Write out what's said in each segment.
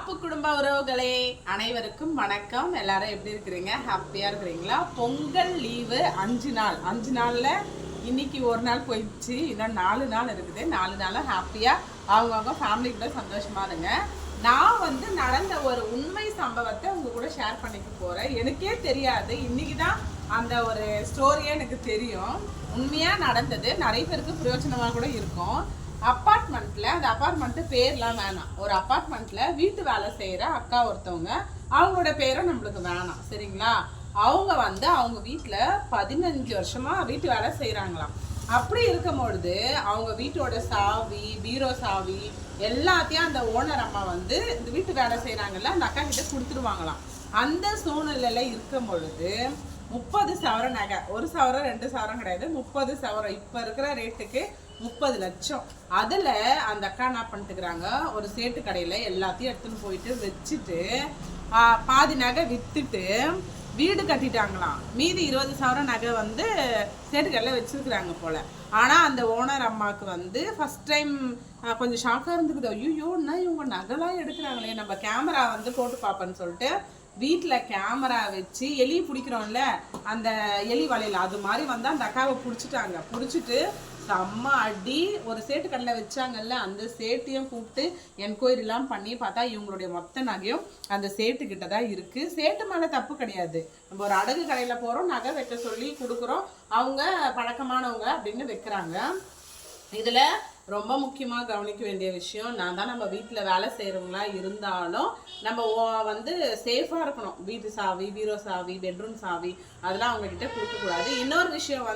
பாப்பு குடும்ப உறவுகளே அனைவருக்கும் வணக்கம். எல்லாரும் எப்படி இருக்கிறீங்க? ஹாப்பியா இருக்கிறீங்களா? பொங்கல் லீவு 5 நாள். 5 நாள்ல இன்னைக்கு ஒரு நாள் போயிடுச்சு. இன்னும் 4 நாள் இருக்குது. 4 நாளும் ஹாப்பியா அவங்க ஃபேமிலி கூட சந்தோஷமா இருங்க. நான் நடந்த ஒரு உண்மை சம்பவத்தை உங்க கூட ஷேர் பண்ணிக்க போறேன். எனக்கே தெரியாது, இன்னைக்கு தான் அந்த ஒரு ஸ்டோரியே எனக்கு தெரியும். உண்மையா நடந்தது, நிறைய பேருக்கு பிரயோஜனமா கூட இருக்கும். அப்பார்ட்மெண்ட்ல, அந்த அப்பார்ட்மெண்ட் பேர்லாம் வேணாம், ஒரு அப்பார்ட்மெண்ட்ல வீட்டு வேலை செய்யற அக்கா ஒருத்தவங்க, அவங்களோட பேரும் நம்மளுக்கு வேணாம், சரிங்களா? அவங்க அவங்க வீட்டுல 15 வருஷமா வீட்டு வேலை செய்யறாங்களாம். அப்படி இருக்கும் பொழுது அவங்க வீட்டோட சாவி, பீரோ சாவி எல்லாத்தையும் அந்த ஓனர் அம்மா இந்த வீட்டு வேலை செய்யறாங்கல்ல, அந்த அக்கா கிட்ட கொடுத்துருவாங்களாம். அந்த சூழ்நிலையில இருக்கும் பொழுது 30 சவரம் நகை, 1 சவரம் 2 சவரம் கிடையாது, 30 சவரம், இப்ப இருக்கிற ரேட்டுக்கு 30 லட்சம். அதுல அந்த அக்கா என்ன பண்ணிட்டுக்கிறாங்க, ஒரு சேட்டு கடையில எல்லாத்தையும் எடுத்துன்னு போயிட்டு வச்சுட்டு பாதி நகை வித்துட்டு வீடு கட்டிட்டாங்களாம். மீதி 20 சவரம் நகை சேட்டு கடையில வச்சிருக்கிறாங்க போல. ஆனா அந்த ஓனர் அம்மாவுக்கு ஃபர்ஸ்ட் டைம் கொஞ்சம் ஷாக்கா இருந்துக்குது. ஐயோ, இவங்க நகைலாம் எடுக்கிறாங்களே, நம்ம கேமரா போட்டு பார்ப்பேன்னு சொல்லிட்டு வீட்டில் கேமரா வச்சு எலி பிடிக்கிறோம்ல, அந்த எலி வலையில் அது மாதிரி அந்த அக்காவை பிடிச்சிட்டாங்க. பிடிச்சிட்டு செம்ம அடி. ஒரு சேட்டு கடையில் வச்சாங்கல்ல, அந்த சேட்டையும் கூப்பிட்டு என்கொயரிலாம் பண்ணி பார்த்தா இவங்களுடைய மொத்த நகையும் அந்த சேட்டுக்கிட்ட தான் இருக்குது. சேட்டு மேலே தப்பு கிடையாது. நம்ம ஒரு அடகு கடையில் போகிறோம், நகை வைக்க சொல்லி கொடுக்குறோம், அவங்க பழக்கமானவங்க அப்படின்னு வைக்கிறாங்க. இதில் ரொம்ப முக்கியமாக கவனிக்க வேண்டிய விஷயம், நான் தான் நம்ம வீட்டில் வேலை செய்கிறவங்களா இருந்தாலும் நம்ம சேஃபாக இருக்கணும். வீட்டு சாவி, பீரோ சாவி, பெட்ரூம் சாவி அதெல்லாம் அவங்கக்கிட்ட கொடுக்கக்கூடாது. இன்னொரு விஷயம்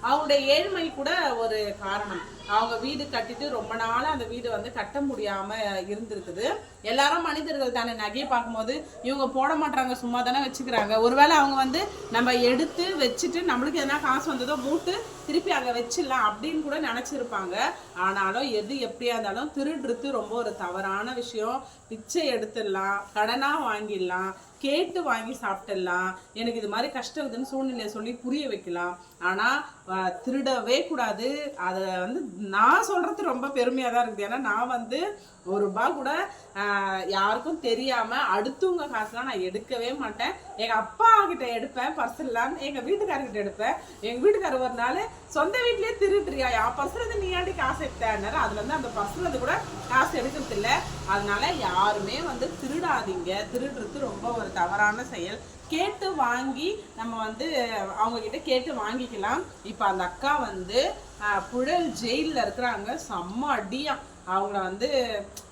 அவங்களுடைய ஏழ்மை கூட ஒரு காரணம். அவங்க வீடு கட்டிட்டு ரொம்ப நாளாக அந்த வீடு கட்ட முடியாமல் இருந்திருக்குது. எல்லாரும் மனிதர்கள் தானே, நகையை பார்க்கும்போது இவங்க போட மாட்டாங்க, சும்மா தானே வச்சுக்கிறாங்க. ஒருவேளை அவங்க நம்ம எடுத்து வச்சுட்டு நம்மளுக்கு எதனா காசு வந்ததோ மூட்டு திருப்பி அங்கே வச்சிடலாம் அப்படின்னு கூட நினச்சிருப்பாங்க. ஆனாலும் எது எப்படியா இருந்தாலும் திருடுறது ரொம்ப ஒரு தவறான விஷயம். பிச்சை எடுத்துடலாம், கடனாக வாங்கிடலாம், கேட்டு வாங்கி சாப்பிட்டுடலாம், எனக்கு இது மாதிரி கஷ்டம் இருக்குதுன்னு சூழ்நிலையை சொல்லி புரிய வைக்கலாம். ஆனால் திருடவே கூடாது. அதை நான் சொல்கிறது ரொம்ப பெருமையாக தான் இருக்குது. ஏன்னா நான் ₹1 கூட யாருக்கும் தெரியாமல் அடுத்தவங்க காசுலாம் நான் எடுக்கவே மாட்டேன். எங்கள் அப்பா கிட்ட எடுப்பேன் பர்செல்லாம், எங்கள் வீட்டுக்காரர்கிட்ட எடுப்பேன். எங்கள் வீட்டுக்காரர் ஒரு நாள் சொந்த வீட்லேயே திருடுறியா, என் பர்சல் நீயாண்டி காசு எடுத்தேன்னாரு. அதுல அந்த பர்சல் கூட காசு எடுக்கிறது இல்லை. அதனால யாருமே திருடாதீங்க. திருடுறது ரொம்ப ஒரு தவறான செயல். கேட்டு வாங்கி நம்ம அவங்க கிட்ட கேட்டு வாங்கிக்கலாம். இப்போ அந்த அக்கா புழல் ஜெயிலில் இருக்கிறாங்க. செம்ம அடியா. அவங்கள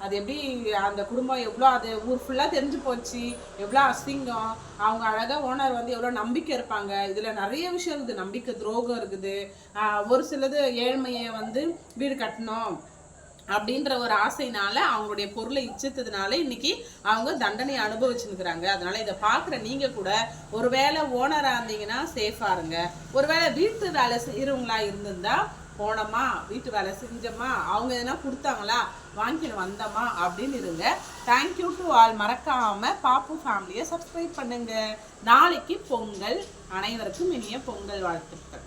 அது எப்படி அந்த குடும்பம் எவ்வளோ, அது ஊர் ஃபுல்லாக தெரிஞ்சு போச்சு, எவ்வளோ அசிங்கம். அவங்க அழகாக ஓனர் எவ்வளோ நம்பிக்கை இருப்பாங்க. இதில் நிறைய விஷயம் இருக்குது, நம்பிக்கை துரோகம் இருக்குது. ஒரு சிலது ஏழ்மையை வீடு கட்டணும் அப்படின்ற ஒரு ஆசைனால அவங்களுடைய பொருளை இச்சத்ததுனால இன்னைக்கு அவங்க தண்டனை அனுபவிச்சுருக்கிறாங்க. அதனால இதை பார்க்குற நீங்க கூட ஒருவேளை ஓனரா இருந்தீங்கன்னா சேஃபா இருங்க. ஒருவேளை வீட்டு வேலை செய்யறவங்களா இருந்திருந்தா போனோமா, வீட்டு வேலை செஞ்சோமா, அவங்க எதனா கொடுத்தாங்களா, வாங்கிட்டு வந்தோமா அப்படின்னு இருங்க. Thank you to all. மறக்காம பாப்பு ஃபேமிலியை சப்ஸ்கிரைப் பண்ணுங்க. நாளைக்கு பொங்கல். அனைவருக்கும் இனிய பொங்கல் வாழ்த்துக்கள்.